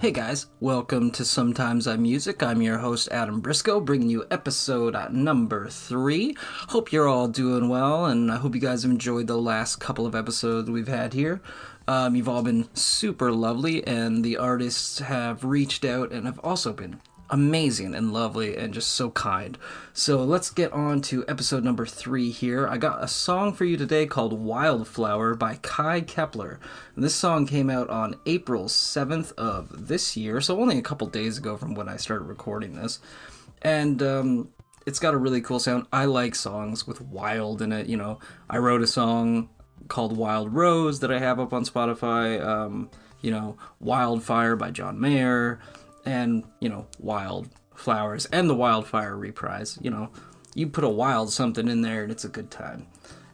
Hey guys, welcome to Sometimes I'm Music. I'm your host Adam Briscoe, bringing you episode number 3. Hope you're all doing well, and I hope you guys have enjoyed the last couple of episodes we've had here. You've all been super lovely, and the artists have reached out and have also been amazing and lovely and just so kind. So let's get on to episode number 3 here. I got a song for you today called Wildflower by Kye Kepler. And this song came out on April 7th of this year, so only a couple days ago from when I started recording this. And it's got a really cool sound. I like songs with wild in it, I wrote a song called Wild Rose that I have up on Spotify, Wildfire by John Mayer, and, Wild Flowers, and the Wildfire reprise. You put a wild something in there and it's a good time.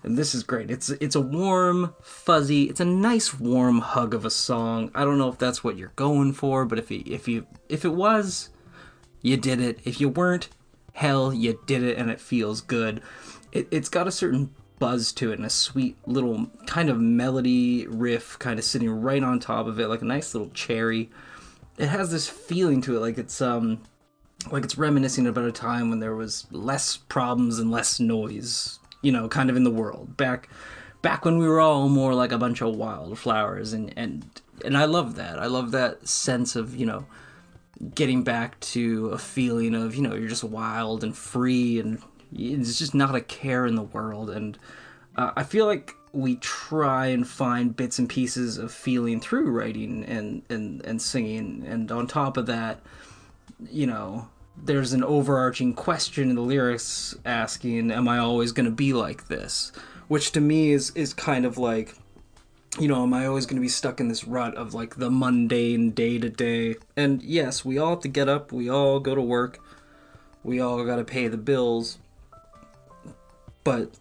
And this is great. It's a warm, fuzzy, it's a nice warm hug of a song. I don't know if that's what you're going for, but if it was, you did it. If you weren't, hell, you did it, and it feels good. It's got a certain buzz to it and a sweet little kind of melody riff kind of sitting right on top of it, like a nice little cherry. It has this feeling to it, like it's reminiscing about a time when there was less problems and less noise, kind of in the world. Back when we were all more like a bunch of wildflowers, and I love that. I love that sense of, getting back to a feeling of, you're just wild and free, and it's just not a care in the world. And I feel like we try and find bits and pieces of feeling through writing and singing, and on top of that, there's an overarching question in the lyrics asking, am I always going to be like this? Which to me is kind of like, am I always going to be stuck in this rut of like the mundane day to day? And yes, we all have to get up, we all go to work, we all got to pay the bills, but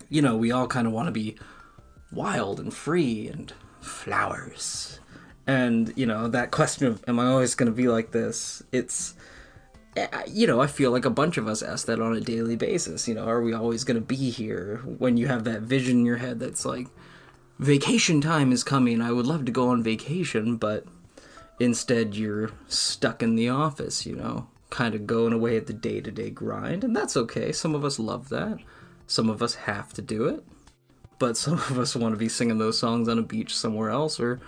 we all kind of want to be wild and free and flowers. And, that question of, am I always going to be like this? It's, I feel like a bunch of us ask that on a daily basis. Are we always going to be here? When you have that vision in your head that's like, vacation time is coming, I would love to go on vacation, but instead you're stuck in the office, kind of going away at the day-to-day grind. And that's okay. Some of us love that. Some of us have to do it, but some of us want to be singing those songs on a beach somewhere else or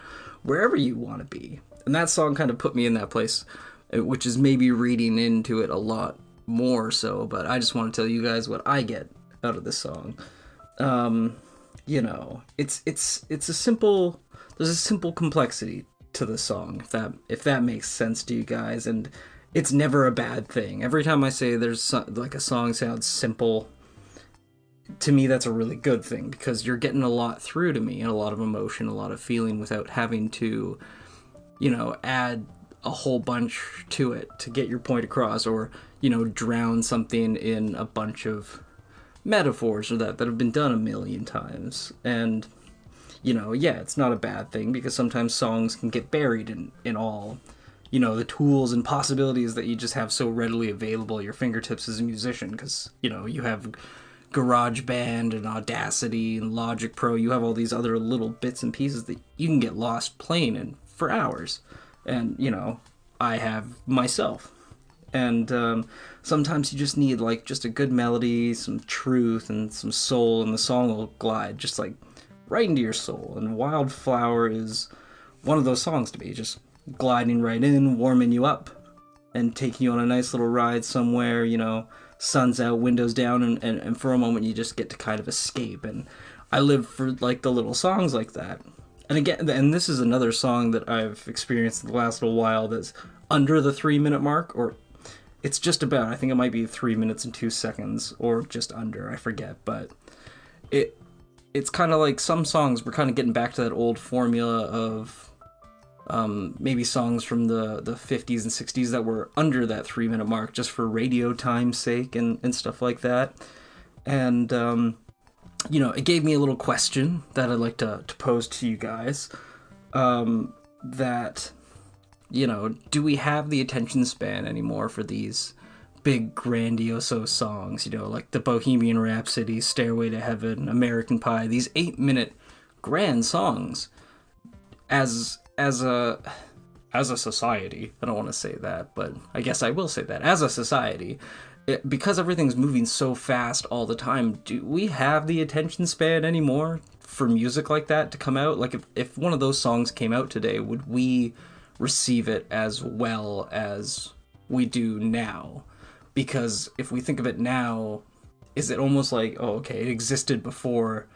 wherever you want to be. And that song kind of put me in that place, which is maybe reading into it a lot more so, but I just want to tell you guys what I get out of this song. It's a simple, there's a simple complexity to the song, if that makes sense to you guys, and it's never a bad thing. Every time I say like a song sounds simple, to me that's a really good thing, because you're getting a lot through to me, and a lot of emotion, a lot of feeling, without having to, add a whole bunch to it to get your point across, or, drown something in a bunch of metaphors or that have been done a million times. And, it's not a bad thing, because sometimes songs can get buried in all, the tools and possibilities that you just have so readily available at your fingertips as a musician, because, you have GarageBand and Audacity and Logic Pro. You have all these other little bits and pieces that you can get lost playing in for hours. And, I have myself. And sometimes you just need, like, just a good melody, some truth, and some soul, and the song will glide just, like, right into your soul. And Wildflower is one of those songs to me, just gliding right in, warming you up, and taking you on a nice little ride somewhere, sun's out, windows down, and for a moment you just get to kind of escape. And I live for, like, the little songs like that. And again, and this is another song that I've experienced in the last little while that's under the 3-minute mark, or it's just about, I think it might be 3 minutes and 2 seconds, or just under, I forget, but it's kind of like some songs, we're kind of getting back to that old formula of maybe songs from the 50s and 60s that were under that 3-minute mark just for radio time's sake and stuff like that. And, it gave me a little question that I'd like to pose to you guys. That, do we have the attention span anymore for these big grandiose songs, like the Bohemian Rhapsody, Stairway to Heaven, American Pie, these 8-minute grand songs? As a as a society, I don't want to say that, but I guess I will say that, as a society, because everything's moving so fast all the time, do we have the attention span anymore for music like that to come out? Like, if one of those songs came out today, would we receive it as well as we do now? Because if we think of it now, is it almost like, oh, okay, it existed before,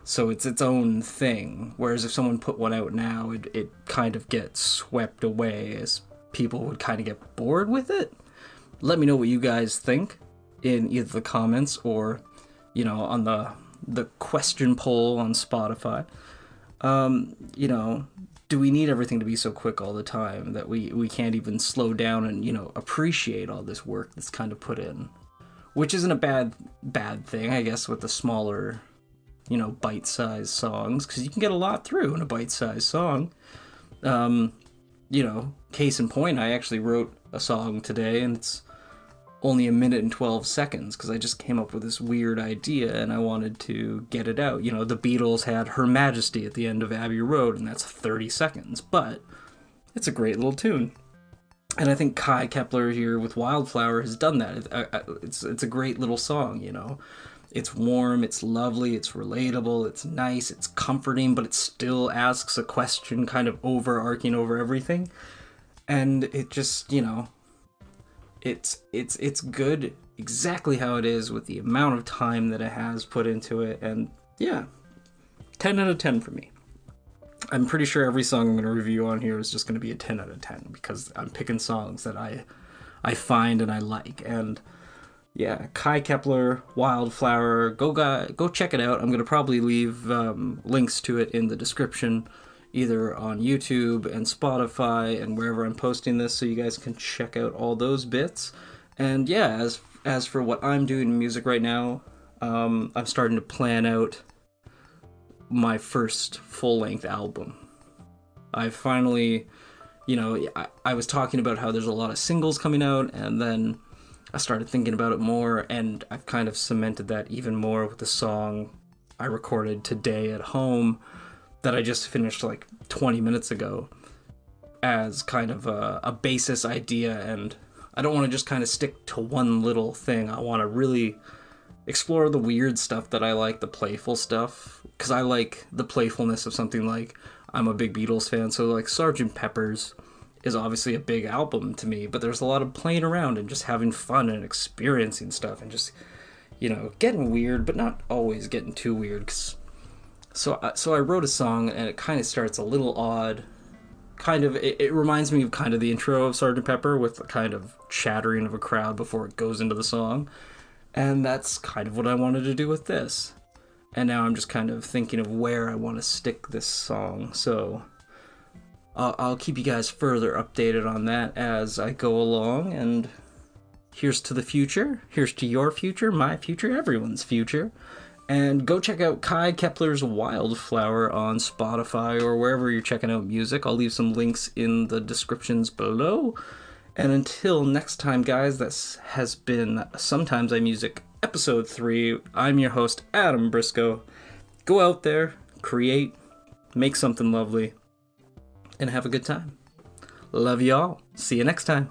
so it's its own thing? Whereas if someone put one out now, it kind of gets swept away, as people would kind of get bored with it. Let me know what you guys think in either the comments or, on the question poll on Spotify. Do we need everything to be so quick all the time that we can't even slow down and, appreciate all this work that's kind of put in? Which isn't a bad thing, I guess, with the smaller, bite-sized songs, because you can get a lot through in a bite-sized song. Case in point, I actually wrote a song today, and it's only 1:12 because I just came up with this weird idea and I wanted to get it out. The Beatles had Her Majesty at the end of Abbey Road, and that's 30 seconds, but it's a great little tune. And I think Kye Kepler here with Wildflower has done that. It's a great little song, It's warm, it's lovely, it's relatable, it's nice, it's comforting, but it still asks a question kind of overarching over everything. And it just, it's good exactly how it is with the amount of time that it has put into it. And yeah, 10 out of 10 for me. I'm pretty sure every song I'm going to review on here is just going to be a 10 out of 10 because I'm picking songs that I find and I like. And yeah, Kye Kepler, Wildflower, go check it out. I'm going to probably leave links to it in the description, either on YouTube and Spotify and wherever I'm posting this, so you guys can check out all those bits. And yeah, as for what I'm doing in music right now, I'm starting to plan out my first full-length album. I finally, I was talking about how there's a lot of singles coming out, and then I started thinking about it more, and I've kind of cemented that even more with the song I recorded today at home that I just finished like 20 minutes ago as kind of a basis idea. And I don't want to just kind of stick to one little thing. I want to really explore the weird stuff that I like, the playful stuff, because I like the playfulness of something like, I'm a big Beatles fan, so like Sgt. Pepper's is obviously a big album to me, but there's a lot of playing around and just having fun and experiencing stuff and just, getting weird, but not always getting too weird. So I wrote a song, and it kind of starts a little odd. It reminds me of kind of the intro of Sgt. Pepper with the kind of chattering of a crowd before it goes into the song. And that's kind of what I wanted to do with this. And now I'm just kind of thinking of where I want to stick this song. So I'll keep you guys further updated on that as I go along. And here's to the future. Here's to your future, my future, everyone's future. And go check out Kye Kepler's Wildflower on Spotify or wherever you're checking out music. I'll leave some links in the descriptions below. And until next time, guys, this has been Sometimes I Music, Episode 3. I'm your host, Adam Briscoe. Go out there, create, make something lovely, and have a good time. Love y'all. See you next time.